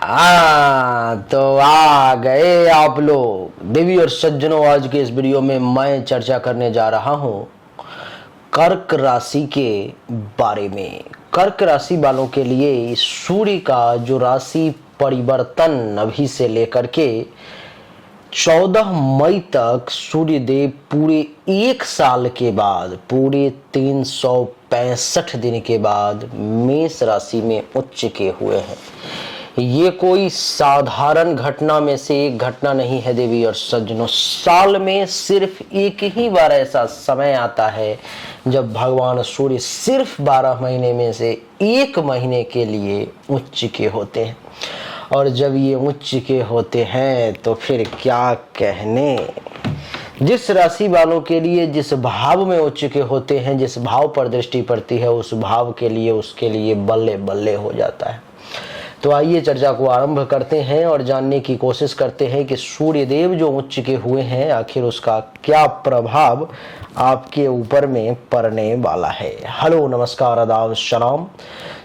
तो आ गए आप लोग देवी और सज्जनों। आज के इस वीडियो में मैं चर्चा करने जा रहा हूं कर्क राशि के बारे में। कर्क राशि वालों के लिए सूर्य का जो राशि परिवर्तन अभी से लेकर के 14 मई तक सूर्य देव पूरे एक साल के बाद, पूरे 365 दिन के बाद मेष राशि में उच्च के हुए हैं। ये कोई साधारण घटना में से एक घटना नहीं है देवी और सज्जनों। साल में सिर्फ एक ही बार ऐसा समय आता है जब भगवान सूर्य सिर्फ 12 महीने में से एक महीने के लिए उच्च के होते हैं। और जब ये उच्च के होते हैं तो फिर क्या कहने। जिस राशि वालों के लिए जिस भाव में उच्च के होते हैं, जिस भाव पर दृष्टि पड़ती है, उस भाव के लिए उसके लिए बल्ले बल्ले हो जाता है। तो आइए चर्चा को आरंभ करते हैं और जानने की कोशिश करते हैं कि सूर्य देव जो उच्च के हुए हैं आखिर उसका क्या प्रभाव आपके ऊपर में पड़ने वाला है। हेलो, नमस्कार, आदाब, सलाम,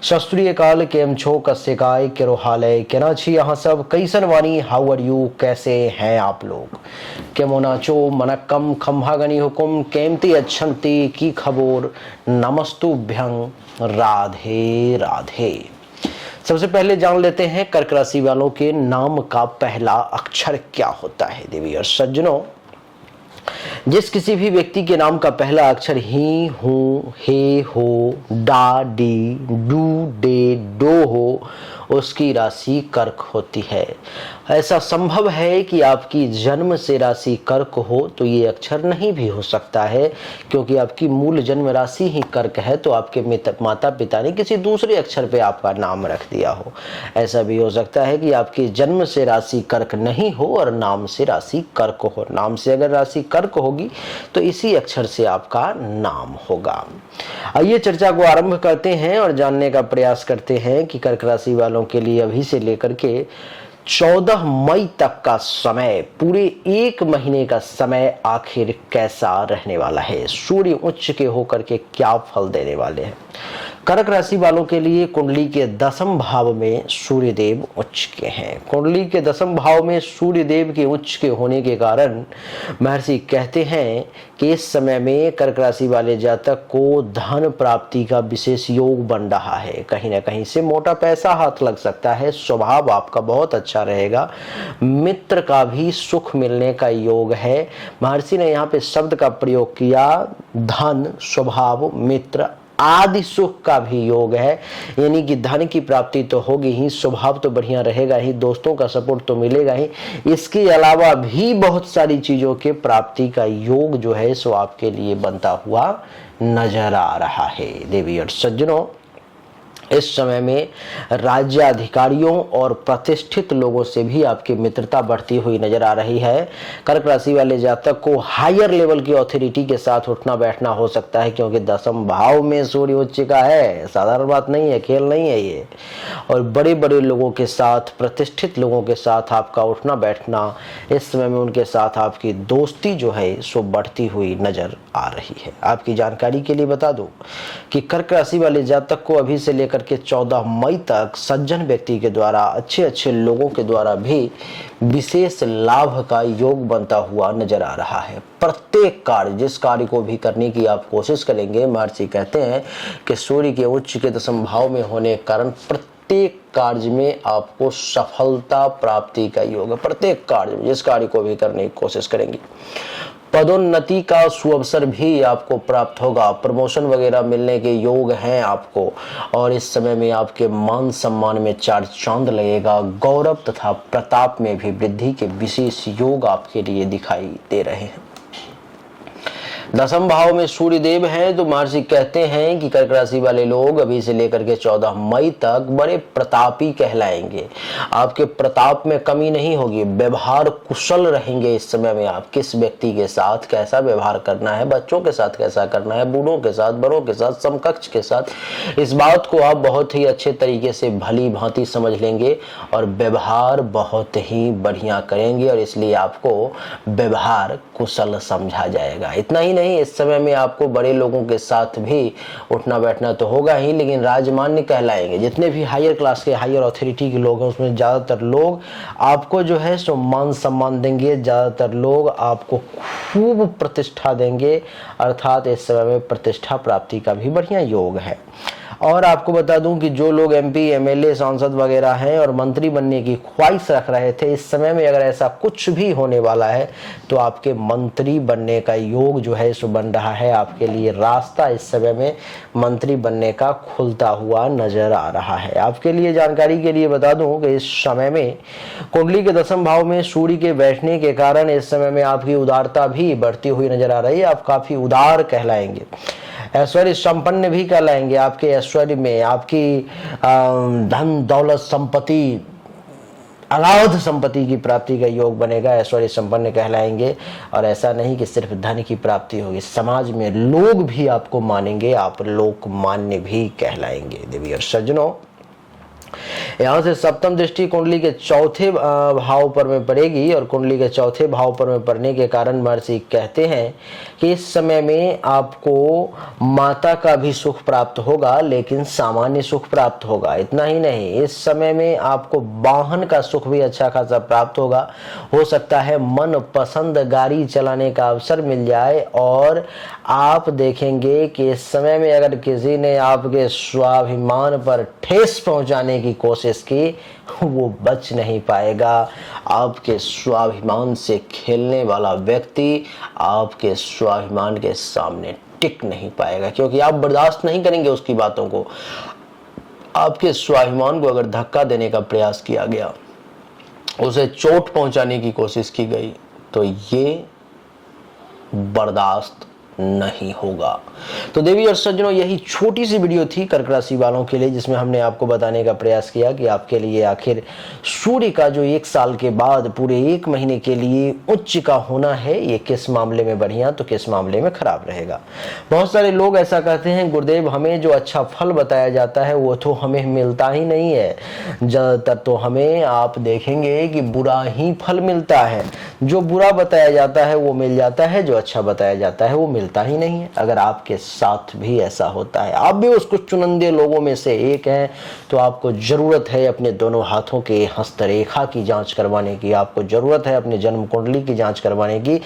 सस्त्रीय काल, केम छो, कस्य काय, केरो हालय, केना छी यहाँ सब, कैसन वानी, हाउ आर यू, कैसे हैं आप लोग, केमो नाचो, मनक्कम, खम्भागनी हुकुम, केमती अच्छंती की खबोर, नमस्तुभ्यं, राधे राधे। सबसे पहले जान लेते हैं कर्क राशि वालों के नाम का पहला अक्षर क्या होता है। देवी और सज्जनों, जिस किसी भी व्यक्ति के नाम का पहला अक्षर ही, हूं, हे, हो, डा, डी, डू, डे, डो हो, उसकी राशि कर्क होती है। ऐसा संभव है कि आपकी जन्म से राशि कर्क हो तो ये अक्षर नहीं भी हो सकता है, क्योंकि आपकी मूल जन्म राशि ही कर्क है। तो आपके माता पिता ने किसी दूसरे अक्षर पे आपका नाम रख दिया हो। ऐसा भी हो सकता है कि आपकी जन्म से राशि कर्क नहीं हो और नाम से राशि कर्क हो। नाम से अगर राशि कर्क होगी तो इसी अक्षर से आपका नाम होगा। आइए चर्चा को आरंभ करते हैं और जानने का प्रयास करते हैं कि कर्क राशि वालों के लिए अभी से लेकर के 14 मई तक का समय, पूरे एक महीने का समय आखिर कैसा रहने वाला है। सूर्य उच्च के होकर के क्या फल देने वाले हैं। कर्क राशि वालों के लिए कुंडली के 10वें भाव में सूर्य देव उच्च के हैं। कुंडली के 10वें भाव में सूर्य देव के उच्च के होने के कारण महर्षि कहते हैं कि इस समय में कर्क राशि वाले जातक को धन प्राप्ति का विशेष योग बन रहा है। कहीं ना कहीं से मोटा पैसा हाथ लग सकता है। स्वभाव आपका बहुत अच्छा रहेगा। मित्र का भी सुख मिलने का योग है। महर्षि ने यहाँ पे शब्द का प्रयोग किया, धन, स्वभाव, मित्र आदि सुख का भी योग है। यानी कि धन की प्राप्ति तो होगी ही, स्वभाव तो बढ़िया रहेगा ही, दोस्तों का सपोर्ट तो मिलेगा ही। इसके अलावा भी बहुत सारी चीजों के प्राप्ति का योग जो है सो आपके लिए बनता हुआ नजर आ रहा है। देवी और सज्जनों, इस समय में राज्य अधिकारियों और प्रतिष्ठित लोगों से भी आपकी मित्रता बढ़ती हुई नजर आ रही है। कर्क राशि वाले जातक को हायर लेवल की अथॉरिटी के साथ उठना बैठना हो सकता है, क्योंकि 10वें भाव में सूर्य उच्च का है। साधारण बात नहीं है, खेल नहीं है ये। और बड़े बड़े लोगों के साथ, प्रतिष्ठित लोगों के साथ आपका उठना बैठना, इस समय में उनके साथ आपकी दोस्ती जो है सो बढ़ती हुई नजर आ रही है। आपकी जानकारी के लिए बता दूं कि कर्क राशि वाले जातक को अभी से लेकर के 14 मई तक सज्जन व्यक्ति के द्वारा, अच्छे अच्छे लोगों के द्वारा भी विशेष लाभ का योग बनता हुआ नजर आ रहा है। प्रत्येक कार्य, जिस कार्य को भी करने की आप कोशिश करेंगे, महर्षि कहते हैं कि सूर्य के उच्च के 10वें भाव में होने के कारण प्रत्येक कार्य में आपको सफलता प्राप्ति का योग है। प्रत्येक कार्य, जिस कार्य को भी करने की कोशिश करेंगे, पदोन्नति का सुअवसर भी आपको प्राप्त होगा। प्रमोशन वगैरह मिलने के योग हैं आपको। और इस समय में आपके मान सम्मान में चार चांद लगेगा। गौरव तथा प्रताप में भी वृद्धि के विशेष योग आपके लिए दिखाई दे रहे हैं। 10वें भाव में सूर्य देव हैं तो महर्षि कहते हैं कि कर्क राशि वाले लोग अभी से लेकर के 14 मई तक बड़े प्रतापी कहलाएंगे। आपके प्रताप में कमी नहीं होगी। व्यवहार कुशल रहेंगे। इस समय में आप किस व्यक्ति के साथ कैसा व्यवहार करना है, बच्चों के साथ कैसा करना है, बूढ़ों के साथ, बड़ों के साथ, समकक्ष के साथ, इस बात को आप बहुत ही अच्छे तरीके से भली भांति समझ लेंगे और व्यवहार बहुत ही बढ़िया करेंगे। और इसलिए आपको व्यवहार कुशल समझा जाएगा। इतना ही नहीं, इस समय में आपको बड़े लोगों के साथ भी उठना बैठना तो होगा ही, लेकिन राजमान्य कहलाएंगे। जितने भी हायर क्लास के, हायर अथॉरिटी के लोग हैं, उसमें ज़्यादातर लोग आपको जो है सो मान सम्मान देंगे, ज़्यादातर लोग आपको खूब प्रतिष्ठा देंगे, अर्थात इस समय में प्रतिष्ठा प्राप्ति का भी बढ़िया योग है। और आपको बता दूं कि जो लोग एमपी, एमएलए, सांसद वगैरह हैं और मंत्री बनने की ख्वाहिश रख रहे थे, इस समय में अगर ऐसा कुछ भी होने वाला है तो आपके मंत्री बनने का योग जो है सो बन रहा है। आपके लिए रास्ता इस समय में मंत्री बनने का खुलता हुआ नजर आ रहा है। आपके लिए जानकारी के लिए बता दूं कि इस समय में कुंडली के 10वें भाव में सूर्य के बैठने के कारण इस समय में आपकी उदारता भी बढ़ती हुई नजर आ रही है। आप काफी उदार कहलाएंगे, ऐश्वर्य संपन्न भी कहलाएंगे। आपके ऐश्वर्य में आपकी धन दौलत संपत्ति, अगाध संपत्ति की प्राप्ति का योग बनेगा, ऐश्वर्य संपन्न कहलाएंगे। और ऐसा नहीं कि सिर्फ धन की प्राप्ति होगी, समाज में लोग भी आपको मानेंगे, आप लोकमान्य भी कहलाएंगे। देवी और सज्जनों, यहाँ से सप्तम दृष्टि कुंडली के चौथे भाव पर में पड़ेगी और कुंडली के चौथे भाव पर में पड़ने के कारण महर्षि कहते हैं कि इस समय में आपको माता का भी सुख प्राप्त होगा, लेकिन सामान्य सुख प्राप्त होगा। इतना ही नहीं, इस समय में आपको वाहन का सुख भी अच्छा खासा प्राप्त होगा। हो सकता है मन पसंद गाड़ी चलाने का अवसर मिल जाए और आप देखेंगे कि इस समय में अगर किसी ने आपके स्वाभिमान पर ठेस पहुंचाने की कोशिश की, वो बच नहीं पाएगा। आपके स्वाभिमान से खेलने वाला व्यक्ति आपके स्वाभिमान के सामने टिक नहीं पाएगा, क्योंकि आप बर्दाश्त नहीं करेंगे उसकी बातों को। आपके स्वाभिमान को अगर धक्का देने का प्रयास किया गया, उसे चोट पहुंचाने की कोशिश की गई, तो ये बर्दाश्त नहीं होगा। तो देवी और सज्जनों, यही छोटी सी वीडियो थी कर्क राशि वालों के लिए, जिसमें हमने आपको बताने का प्रयास किया कि आपके लिए आखिर सूर्य का जो 1 साल के बाद पूरे 1 महीने के लिए उच्च का होना है, ये किस मामले में बढ़िया तो किस मामले में खराब रहेगा। बहुत सारे लोग ऐसा कहते हैं, गुरुदेव हमें जो अच्छा फल बताया जाता है वो तो हमें मिलता ही नहीं है, ज्यादातर तो हमें आप देखेंगे कि बुरा ही फल मिलता है। जो बुरा बताया जाता है वो मिल जाता है, जो अच्छा बताया जाता है वो मिलता ही नहीं है। अगर आपके साथ भी ऐसा होता है, आप भी उस कुछ चुनिंदे लोगों में से एक हैं, तो आपको जरूरत है अपने दोनों हाथों के हस्तरेखा की जांच करवाने की, आपको जरूरत है अपने जन्म कुंडली की जांच करवाने की।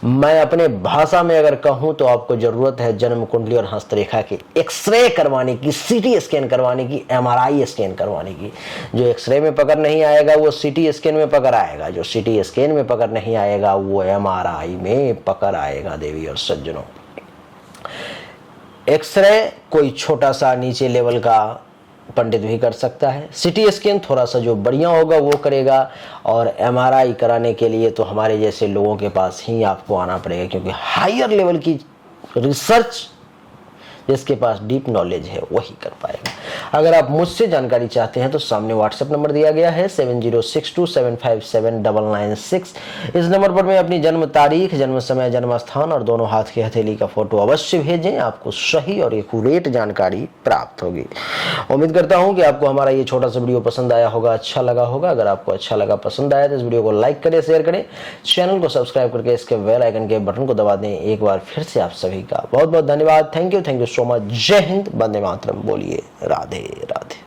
मैं अपने भाषा में अगर कहूं तो आपको जरूरत है जन्म कुंडली और हस्तरेखा की एक्सरे करवाने की, सीटी स्कैन करवाने की, एमआरआई स्कैन करवाने की। जो एक्सरे में पकड़ नहीं आएगा वो सीटी स्कैन में पकड़ आएगा, जो सीटी स्कैन में पकड़ नहीं आएगा वो एमआरआई में पकड़ आएगा। देवी और सज्जनों, एक्सरे कोई छोटा सा नीचे लेवल का पंडित भी कर सकता है, सीटी स्कैन थोड़ा सा जो बढ़िया होगा वो करेगा, और एमआरआई कराने के लिए तो हमारे जैसे लोगों के पास ही आपको आना पड़ेगा, क्योंकि हायर लेवल की रिसर्च जिसके पास डीप नॉलेज है वही कर पाएगा। अगर आप मुझसे जानकारी चाहते हैं तो सामने व्हाट्सएप नंबर दिया गया है 7062757996। इस नंबर पर मैं अपनी जन्म तारीख, जन्म समय, जन्म स्थान और दोनों हाथ की हथेली का फोटो अवश्य भेजें, आपको सही और एक्यूरेट जानकारी प्राप्त होगी। उम्मीद करता हूं कि आपको हमारा ये छोटा सा वीडियो पसंद आया होगा, अच्छा लगा होगा। अगर आपको अच्छा लगा, पसंद आया तो इस वीडियो को लाइक करें, शेयर करें, चैनल को सब्सक्राइब करके इसके बेल आइकन के बटन को दबा दें। एक बार फिर से आप सभी का बहुत बहुत धन्यवाद। Thank you so much. जय हिंद, वंदे मातरम। बोलिए राधे राधे।